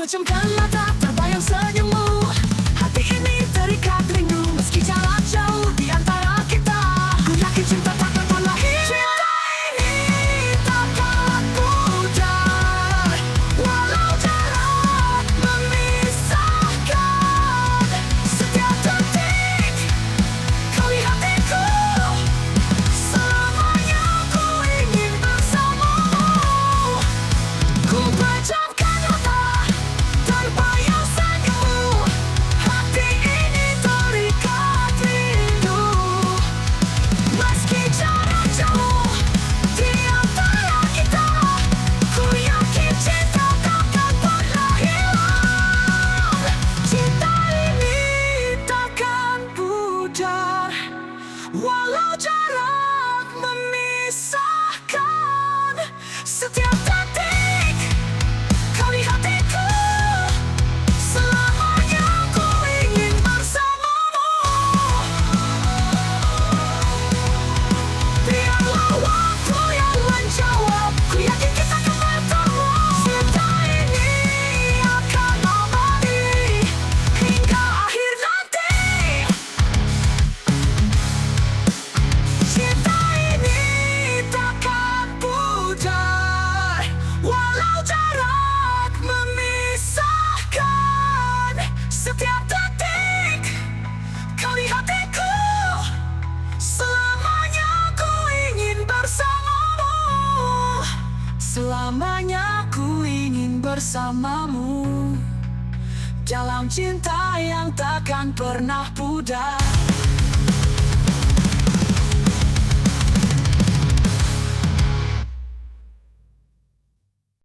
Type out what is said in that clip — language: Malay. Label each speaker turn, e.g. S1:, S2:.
S1: pejamkan mata, terbayang senyummu. Hati ini terikat rindu, meski jarak jauh di antara kita. Ku yakin cinta takkan pernah hilang. Cinta ini takkan pudar, walau jarak memisahkan. Setiap detik kau di hatiku, selamanya ku ingin bersamamu. Ku pejamkan mata, terbayang senyummu. Hati ini terikat rindu, meski jarak jauh di antara kita. Ku yakin cinta takkan pernah hilang. Cinta ini takkan pudar, walau jarak memisahkan. Setiap detik kau di hatiku, selamanya ku ingin bersamamu. Biarlah waktu yang menjawab, ku yakin kita akan bertemu. Cinta ini akan abadi hingga akhir nanti. Cinta ini takkan pudar, walau jarak memisahkan. Setiap detik kau di hatiku, selamanya ku ingin bersamamu. Selamanya ku ingin bersamamu dalam cinta yang takkan pernah pudar.